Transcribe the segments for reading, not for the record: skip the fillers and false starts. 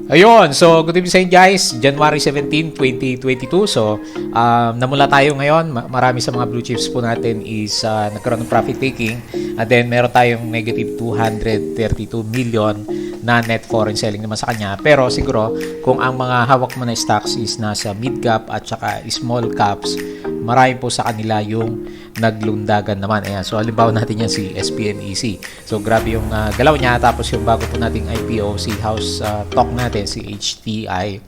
Ayun, so good evening sa inyo guys, January 17, 2022. So, namula tayo ngayon. Marami sa mga blue chips po natin is nagkaroon ng profit taking. And then, meron tayong negative 232 million na net foreign selling naman sa kanya. Pero siguro, kung ang mga hawak mo na stocks is nasa mid cap at saka small caps, marami po sa kanila yung naglundagan naman. Ayan. So, halimbawa natin yan si SPNEC. So, grabe yung galaw niya. Tapos yung bago po nating IPO, si House Talk natin, si HTI.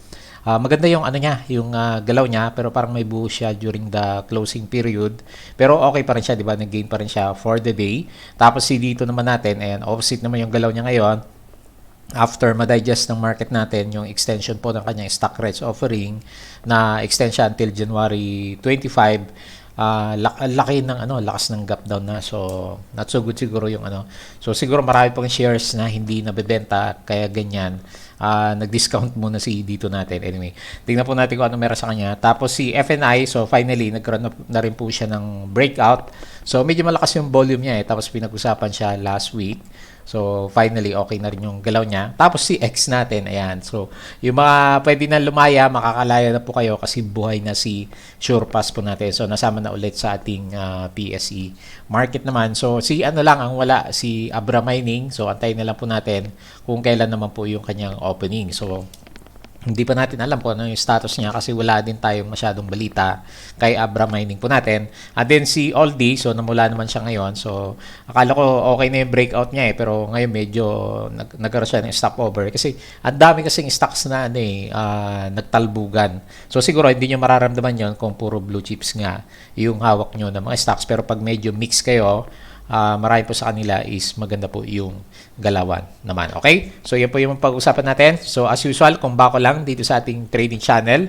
Maganda yung ano niya, yung galaw niya. Pero parang may buo siya during the closing period. Pero okay pa rin siya, di ba? Nag-gain pa rin siya for the day. Tapos si dito naman natin, ayan, opposite naman yung galaw niya ngayon. After ma-digest ng market natin yung extension po ng kanyang stock rights offering na extension until January 25, laki ng lakas ng gap down na, so not so good siguro yung so siguro marami pang shares na hindi nabebenta kaya ganyan. Nag-discount muna si dito natin. Anyway, tingnan po natin kung ano meron sa kanya. Tapos si FNI, so finally nagkaroon na rin po siya ng breakout. So medyo malakas yung volume niya tapos pinag-usapan siya last week. So, finally, okay na rin yung galaw niya. Tapos, si X natin, ayan. So, yung mga pwede na lumaya, makakalaya na po kayo kasi buhay na si SurePass po natin. So, nasama na ulit sa ating PSE market naman. So, si lang ang wala, si Abra Mining. So, antayin na lang po natin kung kailan naman po yung kanyang opening. So, hindi pa natin alam kung ano yung status niya kasi wala din tayong masyadong balita kay Abra Mining po natin. And then si Aldi, so namula naman siya ngayon. So akala ko okay na yung breakout niya pero ngayon medyo nagkaroon siya ng stopover kasi ang dami kasing stocks na nagtalbugan. So siguro hindi niyo mararamdaman yon kung puro blue chips nga yung hawak niyo ng mga stocks, pero pag medyo mix kayo, marami po sa kanila is maganda po yung galawan naman. Okay? So, yan po yung pag-usapan natin. So, as usual, kung bako lang dito sa ating trading channel,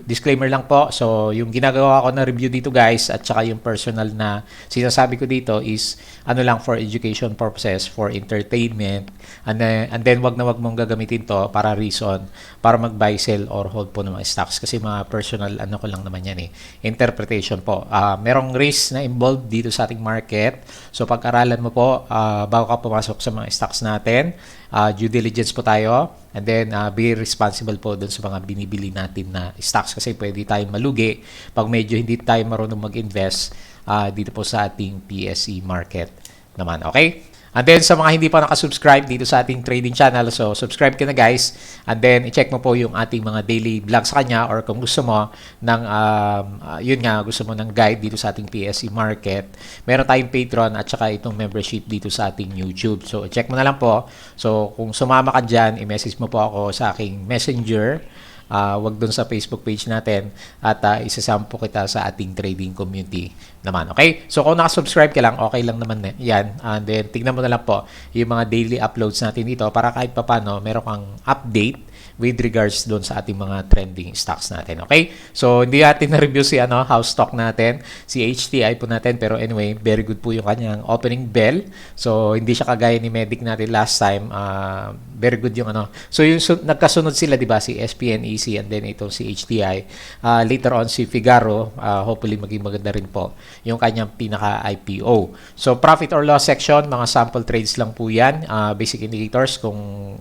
disclaimer lang po. So, yung ginagawa ko na review dito guys at saka yung personal na sinasabi ko dito is lang for education purposes, for entertainment, and then wag na wag mong gagamitin to para reason, para mag-buy, sell, or hold po ng mga stocks kasi mga personal ko lang naman yan interpretation po. Merong risk na involved dito sa ating market. So, pag-aralan mo po bago ka pumasok sa mga stocks natin. Due diligence po tayo. And then, be responsible po dun sa mga binibili natin na stocks kasi pwede tayong malugi pag medyo hindi tayo marunong mag-invest dito po sa ating PSE market naman. Okay? And then, sa mga hindi pa nakasubscribe dito sa ating trading channel, so subscribe ka na guys. And then, i-check mo po yung ating mga daily vlog sa kanya, or kung gusto mo ng, gusto mo ng guide dito sa ating PSE market, meron tayong Patreon at saka itong membership dito sa ating YouTube. So, check mo na lang po. So, kung sumama ka dyan, i-message mo po ako sa aking messenger. Wag dun sa Facebook page natin at isasampo kita sa ating trading community naman. Okay? So, kung nakasubscribe ka lang, okay lang naman yan. And then, tignan mo na lang po yung mga daily uploads natin dito para kahit papano meron kang update with regards doon sa ating mga trending stocks natin. Okay? So, hindi natin na-review si house stock natin, si HTI po natin. Pero anyway, very good po yung kanyang opening bell. So, hindi siya kagaya ni Medic natin last time. Very good yung So, yung nagkasunod sila, di ba? Si SPNEC and then itong si HTI. Later on, si Figaro. Hopefully, maging maganda rin po yung kanyang pinaka-IPO. So, profit or loss section, mga sample trades lang po yan. Basic indicators, kung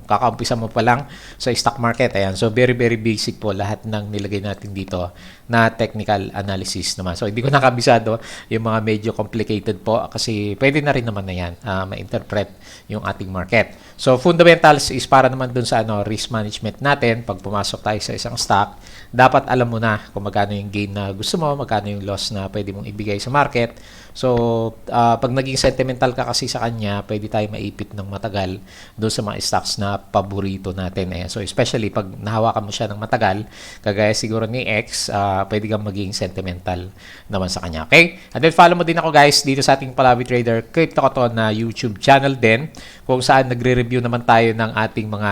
kakaumpisa mo pa lang sa stock market. Ayan. So, very, very basic po lahat ng nilagay natin dito na technical analysis naman. So, hindi ko nakabisado yung mga medyo complicated po kasi pwede na rin naman na yan ma-interpret yung ating market. So, fundamentals is para naman dun sa risk management natin. Pag pumasok tayo sa isang stock, dapat alam mo na kung magkano yung gain na gusto mo, magkano yung loss na pwede mong ibigay sa market. So, pag naging sentimental ka kasi sa kanya, pwede tayo maipit ng matagal doon sa mga stocks na paborito natin. So, especially pag nahawakan mo siya ng matagal, kagaya siguro ni X, pwede kang maging sentimental naman sa kanya. Okay? And then, follow mo din ako guys dito sa ating Palawi Trader Crypto Koto na YouTube channel din, kung saan nagre-review naman tayo ng ating mga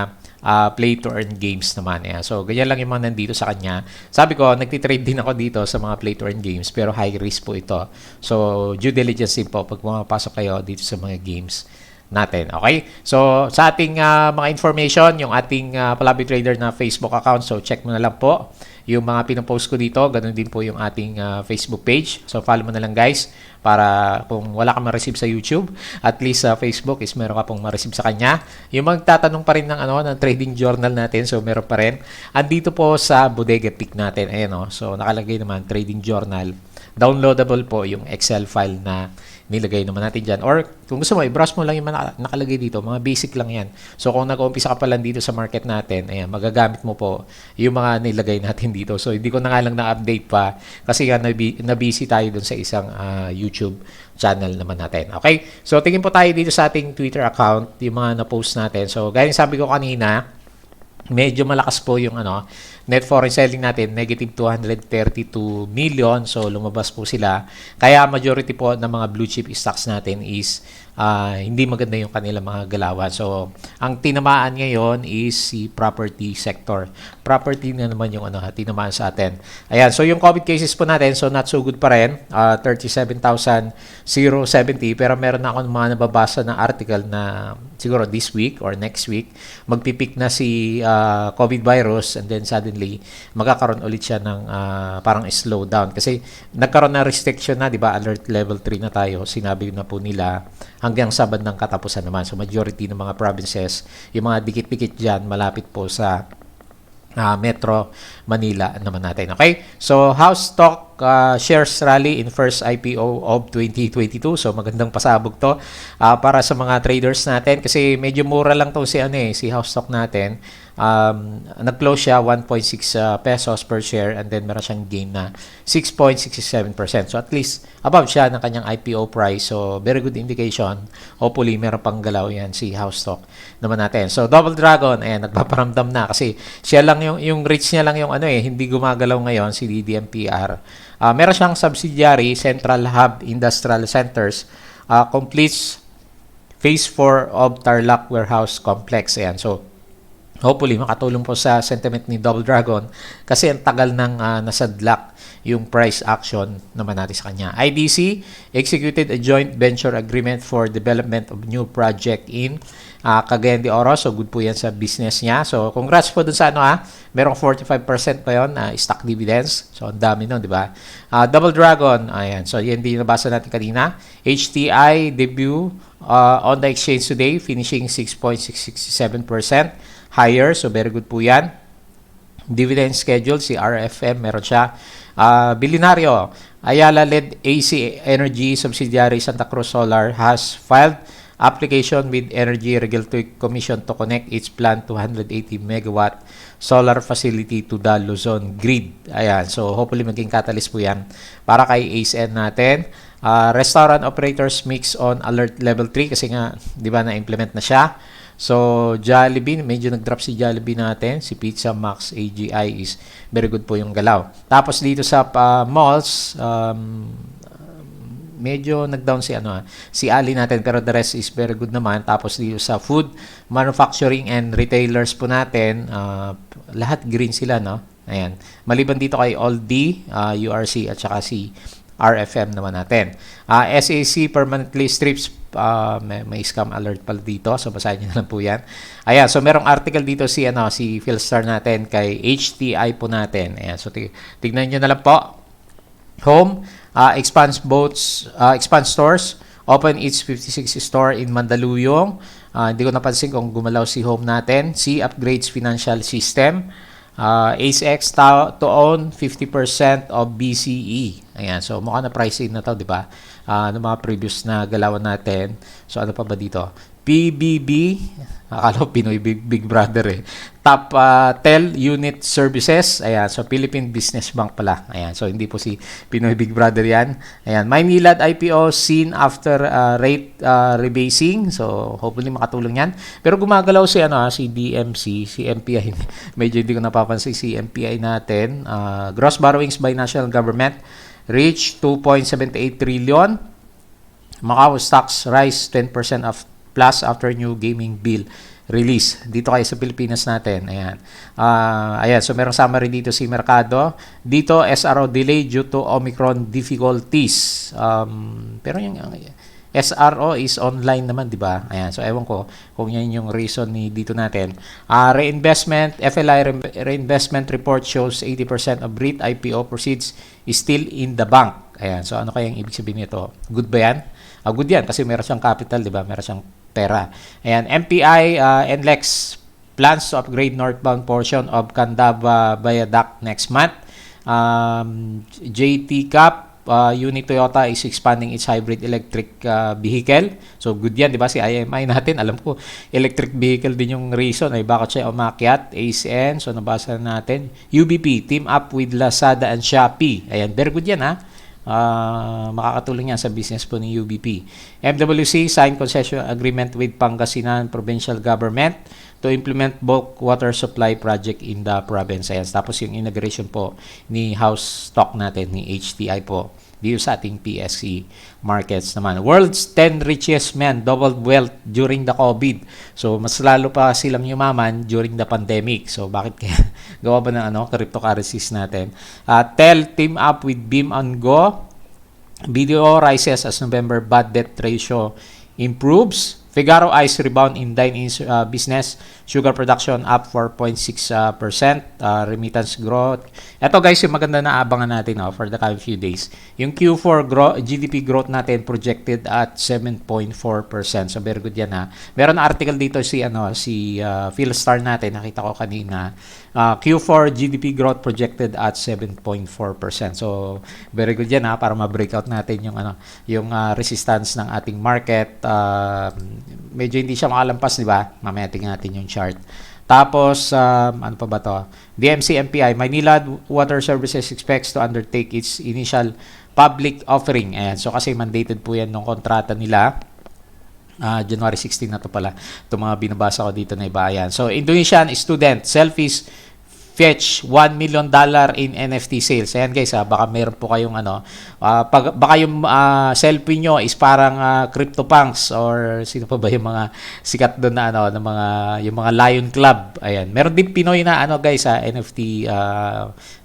play to earn games naman. So, ganyan lang yung mga nandito sa kanya. Sabi ko, nagtitrade din ako dito sa mga play to earn games, pero high risk po ito. So, due diligence din po pag pumapasok kayo dito sa mga games natin. Okay? So, sa ating mga information, yung ating Palabi Trader na Facebook account, so check mo na lang po yung mga pinopost ko dito. Ganun din po yung ating Facebook page. So, follow mo na lang guys para kung wala kang ma-receive sa YouTube, at least sa Facebook is meron ka pong ma-receive sa kanya. Yung magtatanong pa rin ng trading journal natin, so meron pa rin. Andito po sa Bodega Pick natin. Ayan o. So, nakalagay naman trading journal. Downloadable po yung Excel file na nilagay naman natin dyan. Or kung gusto mo, i-browse mo lang yung nakalagay dito. Mga basic lang yan. So kung nag-uumpisa ka pa lang dito sa market natin, ayan, magagamit mo po yung mga nilagay natin dito. So hindi ko na nga lang na-update pa kasi nga na-busy tayo dun sa isang YouTube channel naman natin. Okay? So tingin po tayo dito sa ating Twitter account, yung mga na-post natin. So gaya sabi ko kanina, medyo malakas po yung net foreign selling natin, negative 232 million. So, lumabas po sila. Kaya, majority po ng mga blue chip stocks natin is hindi maganda yung kanilang mga galawan. So, ang tinamaan ngayon is si property sector. Property na naman yung tinamaan sa atin. Ayan. So, yung COVID cases po natin, so not so good pa rin. 37,070. Pero meron na akong mga nababasa na article na siguro this week or next week, magpipik na si COVID virus and then suddenly magkakaroon ulit siya ng parang slowdown kasi nagkaroon na restriction na, di ba? Alert level 3 na tayo. Sinabi na po nila hanggang sa bandang katapusan naman. So majority ng mga provinces, yung mga dikit-dikit dyan, malapit po sa Metro Manila naman natin. Okay? So, house stock shares rally in first IPO of 2022. So, magandang pasabog to para sa mga traders natin kasi medyo mura lang to si house stock natin. Nag-close siya 1.6 pesos per share and then meron siyang gain na 6.67%. So, at least above siya ng kanyang IPO price. So, very good indication. Hopefully, meron pang galaw yan si house stock naman natin. So, Double Dragon, nagpaparamdam na kasi siya lang yung reach niya lang yung hindi gumagalaw ngayon si DDMPR. Meron siyang subsidiary, Central Hub Industrial Centers, completes Phase 4 of Tarlac Warehouse Complex. Ayan, so hopefully makatulong po sa sentiment ni Double Dragon kasi ang tagal ng nasadlak yung price action naman natin sa kanya. IDC executed a joint venture agreement for development of new project in Cagayan de Oro. So, good po yan sa business niya. So, congrats po dun sa merong 45% pa yun stock dividends. So, ang dami nun, di ba? Double Dragon, ayan. So, yan din nabasa natin kanina. HTI debut on the exchange today, finishing 6.667% higher. So, very good po yan. Dividend schedule, si RFM, meron siya. Bilionario, Ayala-led AC Energy subsidiary Santa Cruz Solar has filed application with Energy Regulatory Commission to connect its planned 280 megawatt solar facility to the Luzon grid. Ayan, so hopefully maging catalyst po yan para kay ACN natin. Restaurant operators mix on alert level 3 kasi nga, di ba, na-implement na siya. So, Jollibee, medyo nag-drop si Jollibee natin. Si Pizza Max AGI is very good po yung galaw. Tapos dito sa malls, medyo nag-down si Ali natin, pero the rest is very good naman. Tapos dito sa food, manufacturing and retailers po natin, lahat green sila, no? Ayan. Maliban dito kay Aldi, URC at saka si RFM naman natin. SAC permanently strips, may scam alert pala dito, so basahin niyo na lang po yan. Ayan, so merong article dito si Philstar natin kay HTI po natin. Ayan, so tignan niyo na lang po. Home expands stores, open its 56 store in Mandaluyong. Hindi ko napansin kung gumalaw si Home natin. C upgrades financial system. AceX to own 50% of BCE. Ayan, so mukha na pricing na to, di ba? Ano mga previous na galawan natin. So ano pa ba dito? PBB, akala ko Pinoy Big Brother Top Tel Unit Services. Ayan, so Philippine Business Bank pala. Ayan, so hindi po si Pinoy Big Brother yan. Ayan, Maynilad IPO seen after rate rebasing. So hopefully makatulong yan. Pero gumagalaw si DMC, si MPI. Medyo hindi ko napapansin si MPI natin. Gross borrowings by national government reach 2.78 trillion. Macau stocks rise 10% plus after new gaming bill release. Dito kayo sa Pilipinas natin. Ayan. Ayan. So, merong summary dito si Mercado. Dito, SRO delay due to Omicron difficulties. Pero SRO is online naman, di ba? Ayan. So, ewan ko kung yan yung reason ni dito natin. Reinvestment, FLI reinvestment report shows 80% of REIT IPO proceeds is still in the bank. Ayan. So, ano kayang ibig sabihin nito? Good ba yan? Good yan kasi meron siyang capital, di ba? Meron siyang pera. Ayan. MPI, NLEX plans to upgrade northbound portion of Candaba Viaduct next month. JT Cap, Unit Toyota is expanding its hybrid electric vehicle. So, good yan, di ba? Si IMI natin, alam ko, electric vehicle din yung reason ay bakit siya umakyat. ACN, so nabasa natin. UBP, team up with Lazada and Shopee. Ayan, very good yan, ha? Makakatulong yan sa business po ni UBP. MWC, signed concession agreement with Pangasinan Provincial Government to implement bulk water supply project in the province. Ayan. Tapos yung integration po ni house stock natin, ni HTI po, dito sa ating PSE markets naman. World's 10 richest men doubled wealth during the COVID. So, mas lalo pa silang yumaman during the pandemic. So, bakit kaya gawa ba ng cryptocurrencies natin? TEL team up with Beam on Go. BDO rises as November bad debt ratio improves. Figaro eyes rebound in dine-in business. Sugar production up 4.6%. Remittance growth. Ito guys, yung maganda na abangan natin for the coming few days. Yung Q4 GDP growth natin projected at 7.4%. So very good yan, ha. Meron na article dito si Philstar natin. Nakita ko kanina. Q4 GDP growth projected at 7.4%. So very good yan, ha, para ma-breakout natin yung resistance ng ating market. Medyo hindi siya makalampas, di ba? Mamaya tingnan natin yung chart. Tapos, ano pa ba to? DMC MPI, Manila Water Services expects to undertake its initial public offering. Ayan. So, kasi mandated po yan ng kontrata nila. January 16 na to pala. Ito mga binabasa ko dito na iba. Ayan. So, Indonesian student, selfies fetch $1 million in NFT sales. Ayan guys, baka meron po kayong baka yung selfie nyo is parang CryptoPunks or sino pa ba yung mga sikat doon na yung mga Lion Club. Ayan. Meron din Pinoy na guys, NFT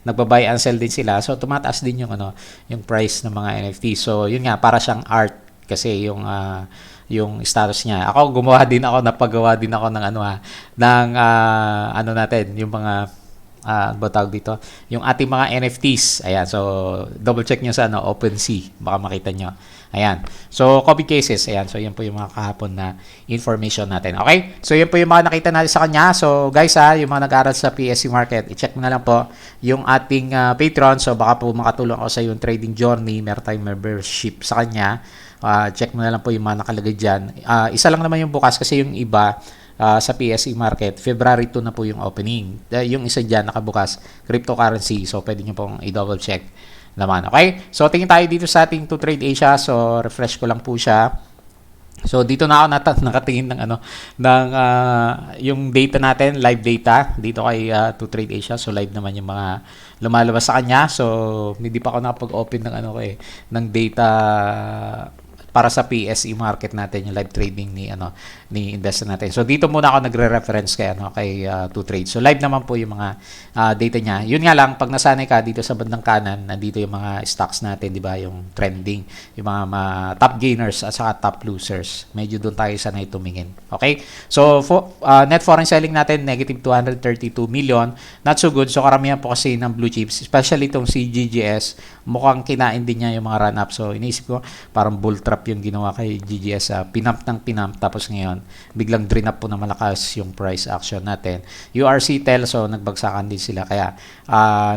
nagba-buy and sell din sila. So tumataas din yung price ng mga NFT. So yun nga, para siyang art kasi yung status niya. Ako napagawa din ako ng natin, yung mga ba tawag dito? Yung ating mga NFTs. Ayan. So, double check nyo sa OpenSea. Baka makita nyo. Ayan. So, COVID cases. Ayan. So, yan po yung mga kahapon na information natin. Okay? So, yan po yung mga nakita natin sa kanya. So, guys, yung mga nag-aaral sa PSE Market, i-check mo na lang po yung ating Patreon. So, baka po makatulong ako sa yung trading journey. Meron tayong membership sa kanya. Check mo na lang po yung mga nakalagay dyan. Isa lang naman yung bukas kasi yung iba sa PSE Market, February 2 na po yung opening. Yung isa dyan nakabukas, cryptocurrency. So, pwede nyo pong i-double check naman. Okay? So, tingin tayo dito sa ating 2Trade Asia. So, refresh ko lang po siya. So, dito na ako nakatingin ng yung data natin, live data, dito kay 2Trade Asia. So, live naman yung mga lumalabas sa kanya. So, hindi pa ako nakapag-open ng data para sa PSE market natin, yung live trading ni investor natin. So dito muna ako nagre-reference kay 2Trade. So live naman po yung mga data niya. Yun nga lang, pag nasanay ka dito sa bandang kanan, nandito yung mga stocks natin, di ba? Yung trending, yung mga top gainers at saka top losers. Medyo doon tayo sanay tumingin. Okay? So net foreign selling natin negative 232 million. Not so good. So karamihan po kasi ng blue chips, especially itong si GGS, mukhang kinain din niya yung mga run up. So iniisip ko parang bull trap yung ginawa kay GGS, pinamp tapos ngayon biglang drain up po na malakas yung price action natin. URC Tel, so nagbagsakan din sila kaya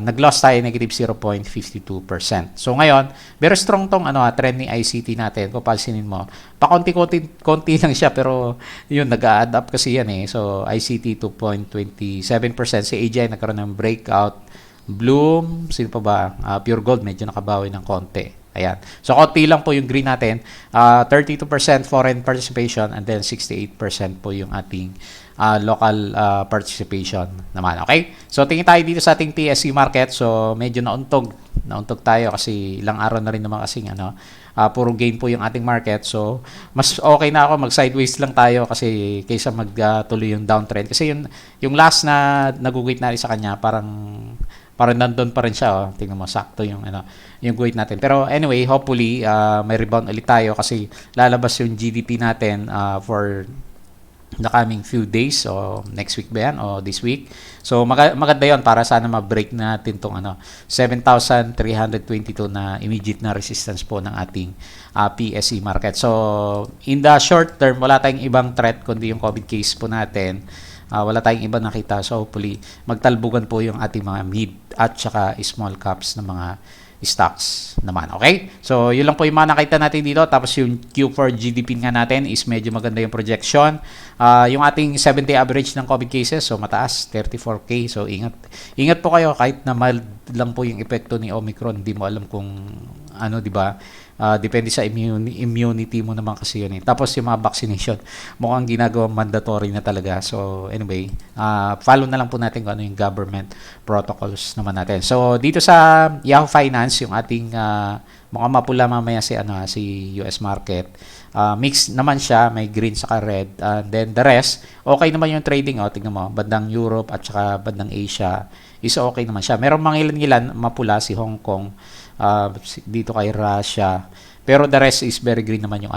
nag-loss tayo negative 0.52%. So ngayon very strong tong trend ni ICT natin. Kung pansinin mo, konti lang siya pero yun nag-add up kasi yan So ICT 2.27%, si AGI nagkaroon ng breakout. Bloom, sino pa ba? Pure Gold medyo nakabawi ng konti. Ayan. So, konti lang po yung green natin. 32% foreign participation and then 68% po yung ating local participation naman. Okay? So, tingin tayo dito sa ating PSE market. So, medyo nauntog tayo kasi ilang araw na rin naman kasing puro gain po yung ating market. So, mas okay na ako mag-sideways lang tayo kasi kaysa magtuloy yung downtrend. Kasi yung last na nag-wait natin sa kanya, parang parang nandun pa rin siya. Oh. Tingnan mo, sakto yung, yung guhit natin. Pero anyway, hopefully, may rebound ulit tayo kasi lalabas yung GDP natin for the coming few days o next week ba yan o this week. So maganda yon para sana ma-break natin tong 7,322 na immediate na resistance po ng ating PSE market. So in the short term, wala tayong ibang threat kundi yung COVID case po natin. Wala tayong iba nakita. So hopefully magtalbugan po yung ating mga mid at saka small caps na mga stocks naman. Okay? So, yun lang po yung mga nakita natin dito. Tapos yung Q4 GDP nga natin is medyo maganda yung projection. Yung ating 7-day average ng COVID cases, so mataas, 34K. So, ingat. Ingat po kayo kahit na mild lang po yung epekto ni Omicron. Hindi mo alam kung di ba? Depende sa immunity mo naman kasi yun. Tapos yung mga vaccination, mukhang ginagawa mandatory na talaga. So anyway, follow na lang po natin kung ano yung government protocols naman natin. So dito sa Yahoo Finance, yung ating mukhang mapula mamaya si US market. Mix naman siya, may green saka red. And then the rest, okay naman yung trading. Tingnan mo, bandang Europe at saka bandang Asia is okay naman siya. Merong mga ilan mapula si Hong Kong, dito kay Russia. Pero the rest is very green naman yung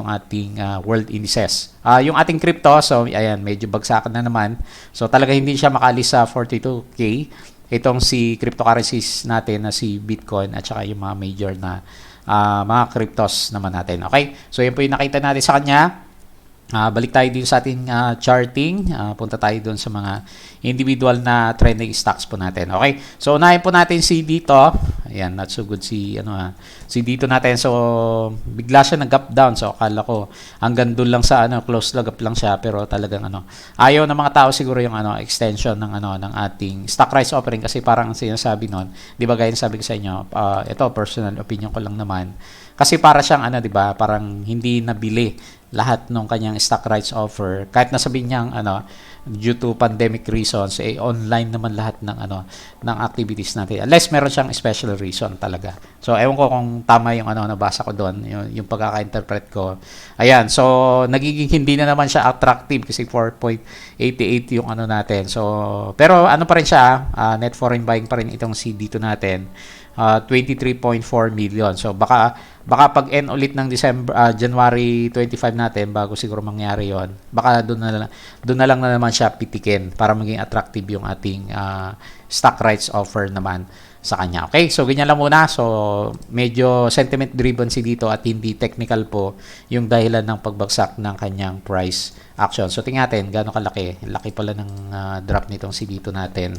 ating world indices. Yung ating crypto, so ayan, medyo bagsakan na naman. So talaga hindi siya makalis sa 42K. Itong si cryptocurrencies natin na si Bitcoin at saka yung mga major na mga cryptos naman natin. Okay? So yun po yung nakita natin sa kanya. Balik tayo din sa ating charting. Punta tayo doon sa mga individual na trending stocks po natin. Okay? So unahin po natin si dito. Ayan, not so good si dito natin. So bigla siya nag-gap down. So akala ko hanggang doon lang sa close lag up lang siya, pero talagang ayaw ng mga tao siguro yung extension ng ng ating stock price offering kasi parang sinasabi noon, 'di ba gaya sabi ko sa inyo, ito personal opinion ko lang naman. Kasi para siyang 'di ba, parang hindi nabili lahat ng kanyang stock rights offer kahit nasabihin niyang due to pandemic reasons online naman lahat ng ng activities natin unless meron siyang special reason talaga. So ewan ko kung tama yung nabasa ko doon, yung pagkaka-interpret ko. Ayan, so nagiging hindi na naman siya attractive kasi 4.88 yung natin. So pero pa rin siya, net foreign buying pa rin itong si dito natin. 23.4 million. So baka pag end ulit ng January 25 natin bago siguro mangyari 'yon. Baka doon na lang na naman siya pitikin para maging attractive yung ating stock rights offer naman sa kanya. Okay? So ganyan lang muna. So medyo sentiment driven si dito at hindi technical po yung dahilan ng pagbagsak ng kanyang price action. So tingnan natin gaano kalaki. Laki pala ng drop nitong si dito natin.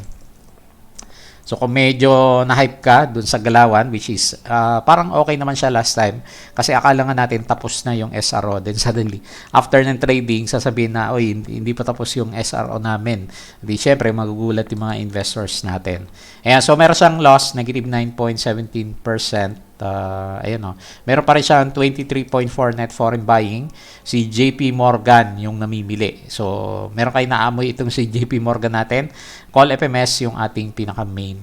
So kung medyo na-hype ka dun sa galawan, which is parang okay naman siya last time kasi akala nga natin tapos na yung SRO, then suddenly after ng trading sasabihin na oy hindi pa tapos yung SRO namin. Di syempre magugulat yung mga investors natin. Ayan, so meron siyang loss, negative 9.17%. Meron pa rin siyang 23.4 net foreign buying. Si JP Morgan yung namimili. So meron kayo naamoy itong si JP Morgan natin. Call FMS yung ating pinaka main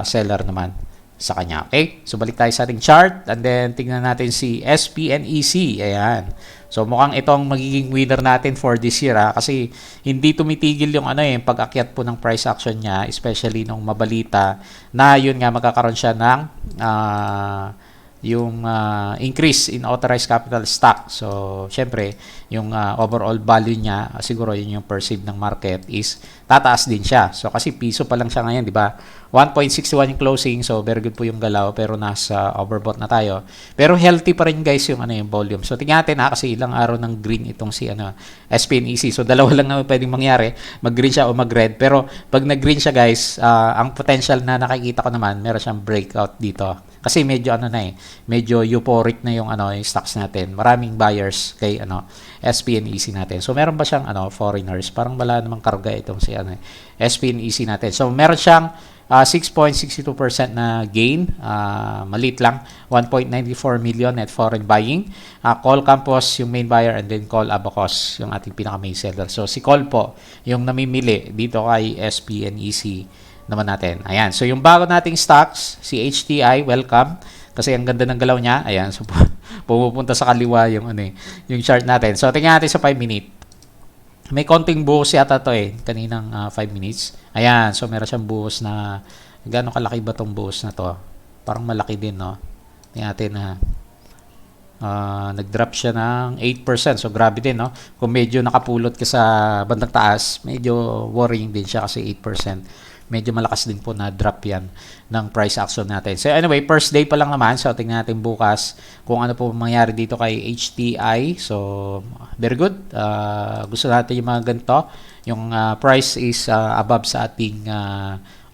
seller naman sa kanya. Okay? So balik tayo sa ating chart and then tingnan natin si SPNEC. Ayan. So mukhang itong magiging winner natin for this year kasi hindi tumitigil yung pag-akyat po ng price action niya, especially nung mabalita na yun nga magkakaroon siya ng increase in authorized capital stock. So syempre yung overall value niya siguro yun yung perceived ng market is tataas din siya. So kasi piso pa lang siya ngayon, di ba? 1.61 yung closing, so very good po yung galaw pero nasa overbought na tayo. Pero healthy pa rin guys yung yung volume. So tingnan natin kasi ilang araw ng green itong si SPNEC. So dalawa lang naman pwedeng mangyari, mag-green siya o mag-red. Pero pag nag-green siya guys, ang potential na nakikita ko naman, meron siyang breakout dito. Kasi medyo medyo euphoric na yung yung stocks natin. Maraming buyers kay SPNEC natin. So meron ba siyang foreigners? Parang wala namang karga itong si SPNEC natin. So meron siyang 6.62% na gain, maliit lang, 1.94 million net foreign buying. Call Campos yung main buyer and then Call Abacus yung ating pinaka main seller. So si Call po yung namimili dito kay SPNEC naman natin. Ayan, so yung bago nating stocks, si HTI, welcome. Kasi ang ganda ng galaw niya. Ayan, so pumupunta sa kaliwa yung yung chart natin. So tingnan natin sa 5 minute. May konting buhos yata to eh, kaninang 5 minutes. Ayan, so meron siyang buhos na, gaano kalaki ba tong buhos na to? Parang malaki din, no? Tingnan natin na nag-drop siya ng 8%. So, grabe din, no? Kung medyo nakapulot ka sa bandang taas, medyo worrying din siya kasi 8%. Medyo malakas din po na drop yan ng price action natin. So, anyway, first day pa lang naman. So, tingnan natin bukas kung ano po mangyari dito kay HTI. So, very good. Gusto natin yung mga ganito. Yung price is above sa ating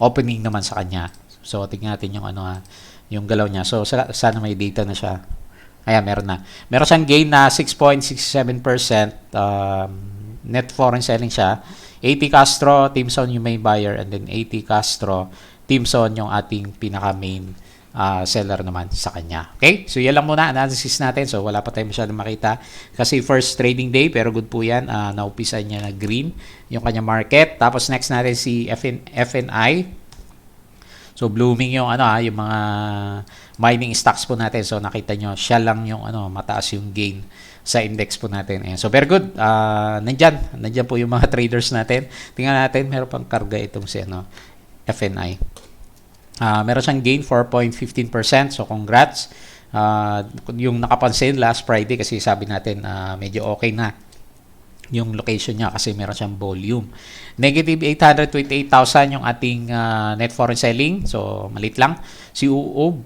opening naman sa kanya. So, tingnan natin yung yung galaw niya. So, sana may data na siya. Ayan, meron na. Meron siyang gain na 6.67%. Net foreign selling siya. 80 Castro, Timson yung main buyer, and then 80 Castro, Timson yung ating pinaka-main seller naman sa kanya. Okay? So, yan lang muna analysis natin. So, wala pa tayo masyadong makita kasi first trading day, pero good po yan. Naupisan niya na green yung kanya market. Tapos, next natin si FNI. So, blooming yung yung mga mining stocks po natin. So, nakita nyo, siya lang yung mataas yung gain sa index po natin. Ayan. So, very good. Nandyan po yung mga traders natin. Tingnan natin, meron pang karga itong si FNI. Meron siyang gain 4.15%. So, congrats. Yung nakapansin last Friday kasi sabi natin medyo okay na yung location niya kasi meron siyang volume. Negative 828,000 yung ating net foreign selling. So, malit lang. Si Uob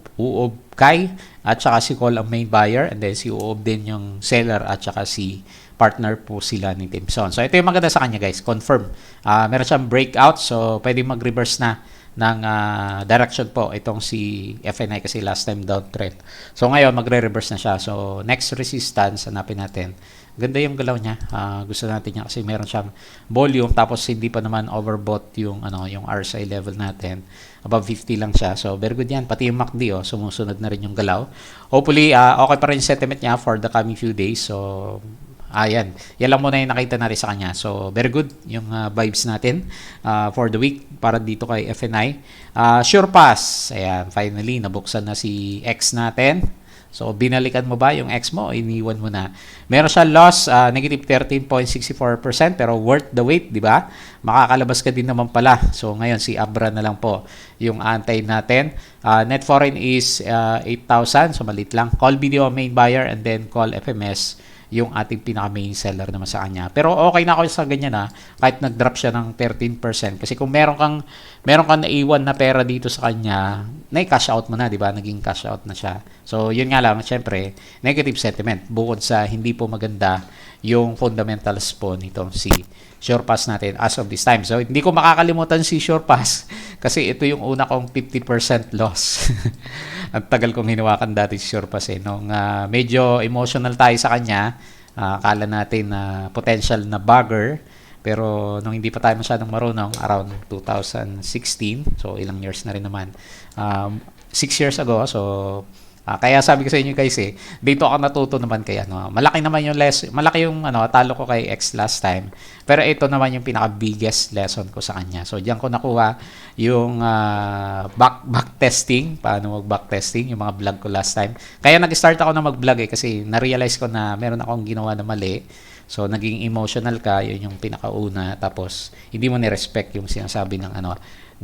Kai, at saka si Cole ang main buyer, and then si Uob din yung seller, at saka si partner po sila ni Timson. So, ito yung maganda sa kanya, guys. Confirm. Meron siyang breakout, so pwede mag-reverse na ng direction po itong si FNI kasi last time downtrend. So, ngayon, magre-reverse na siya. So, next resistance, hanapin natin. Ganda yung galaw niya. Gusto natin niya kasi meron siyang volume tapos hindi pa naman overbought yung yung RSI level natin. Above 50 lang siya. So very good yan. Pati yung MACD sumusunod na rin yung galaw. Hopefully okay pa rin yung sentiment niya for the coming few days. So yan. Yan lang muna yung nakita natin sa kanya. So very good yung vibes natin for the week para dito kay FNI. SurePass. Ayan, finally nabuksan na si X natin. So, binalikan mo ba yung X mo o iniwan mo na? Meron siya loss, negative 13.64%, pero worth the wait, di ba? Makakalabas ka din naman pala. So, ngayon, si Abra na lang po yung antay natin. Net foreign is 8,000, so malit lang. Call video main buyer and then call FMS yung ating pinaka-main seller naman sa kanya. Pero okay na ako sa ganyan kahit nag-drop siya ng 13%. Kasi kung meron kang naiwan na pera dito sa kanya, na-cash out mo na, di ba? Naging cash out na siya. So, yun nga lang, syempre, negative sentiment. Bukod sa hindi po maganda yung fundamentals po nito si SurePass natin as of this time. So, hindi ko makakalimutan si SurePass kasi ito yung una kong 50% loss. Ang tagal kong hinawakan dati si SurePass nung medyo emotional tayo sa kanya, akala natin na potential na bagger, pero nung hindi pa tayo masyadong marunong, around 2016, so ilang years na rin naman, 6 years ago, so kaya sabi ko sa inyo guys dito ako natuto naman kay malaki naman yung malaki yung talo ko kay X last time. Pero ito naman yung pinaka biggest lesson ko sa kanya. So diyan ko nakuha yung back testing, paano mag-back testing, yung mga vlog ko last time. Kaya nag-start ako na mag-vlog kasi na-realize ko na meron akong ginawa na mali. So naging emotional ka, yun yung pinakauna, tapos hindi mo ni-respect yung sinasabi ng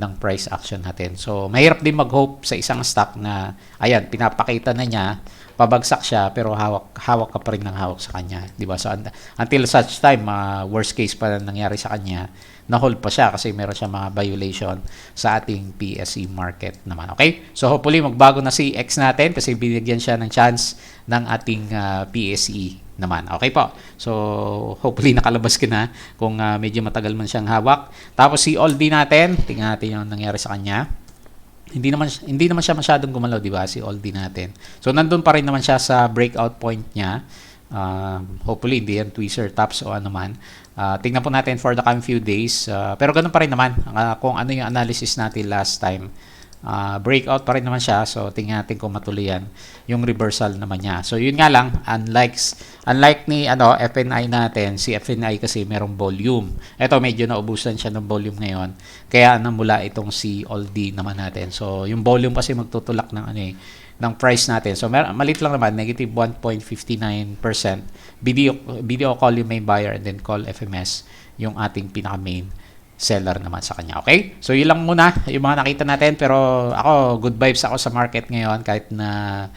ng price action natin. So, mahirap din mag-hope sa isang stock na, ayan, pinapakita na niya, pabagsak siya, pero hawak ka pa rin ng hawak sa kanya. Diba? So, until such time, worst case pa na nangyari sa kanya, na-hold pa siya kasi meron siya mga violation sa ating PSE market naman. Okay? So, hopefully, magbago na si X natin kasi binigyan siya ng chance ng ating PSE naman. Okay po. So, hopefully nakalabas ka na kung medyo matagal man siyang hawak. Tapos si Aldi natin, tingnan natin yung nangyari sa kanya. Hindi naman siya masyadong gumalaw, di ba? Si Aldi natin. So, nandun pa rin naman siya sa breakout point niya. Hopefully, hindi yan tweezer tops o ano man. Tingnan po natin for the coming few days. Pero ganun pa rin naman kung ano yung analysis natin last time. Breakout pa rin naman siya, so tingnan natin kung matuloy yan yung reversal naman niya. So yun nga lang, unlike ni FNI natin, si FNI kasi merong volume. Ito medyo naubusan siya ng volume ngayon, kaya namula itong si Aldi naman natin. So yung volume kasi magtutulak ng ng price natin. So malit lang naman, negative 1.59%. Video call yung main buyer and then call FMS yung ating pinaka main seller naman sa kanya. Okay? So yun lang muna yung mga nakita natin, pero ako good vibes ako sa market ngayon kahit na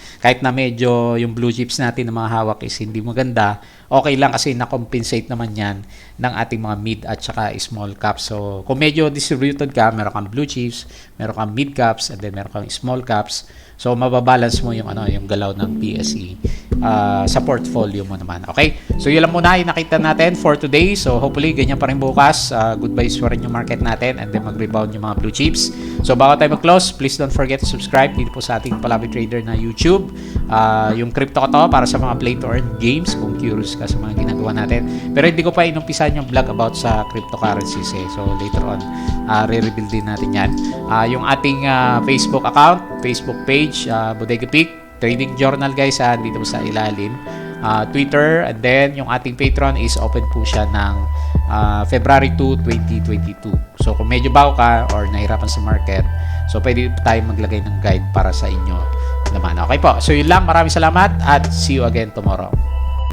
medyo yung blue chips natin na mga hawak is hindi maganda. Okay lang kasi na-compensate naman yan ng ating mga mid at saka small caps. So kung medyo distributed ka, meron kang blue chips, meron kang mid caps, and then meron kang small caps. So mababalance mo yung yung galaw ng PSE sa portfolio mo naman. Okay? So yun lang muna yung nakita natin for today. So hopefully ganyan pa rin bukas. Good vibes pa rin yung market natin and then mag-rebound yung mga blue chips. So bago tayo mag-close, please don't forget to subscribe dito po sa ating Palabi Trader na YouTube. Yung crypto ko to para sa mga play to earn games kung curious ka sa mga ginagawa natin. Pero hindi ko pa inumpisan yung vlog about sa cryptocurrencies eh. So later on, re-rebuild din natin yan. Yung ating Facebook account, Facebook page, Bodega Peak, Trading Journal guys, dito sa ilalim. Twitter, and then yung ating Patreon is open po siya ng February 2, 2022. So kung medyo bago ka or nahirapan sa market, so pwede tayo maglagay ng guide para sa inyo naman. Okay po, so yun lang, maraming salamat at see you again tomorrow.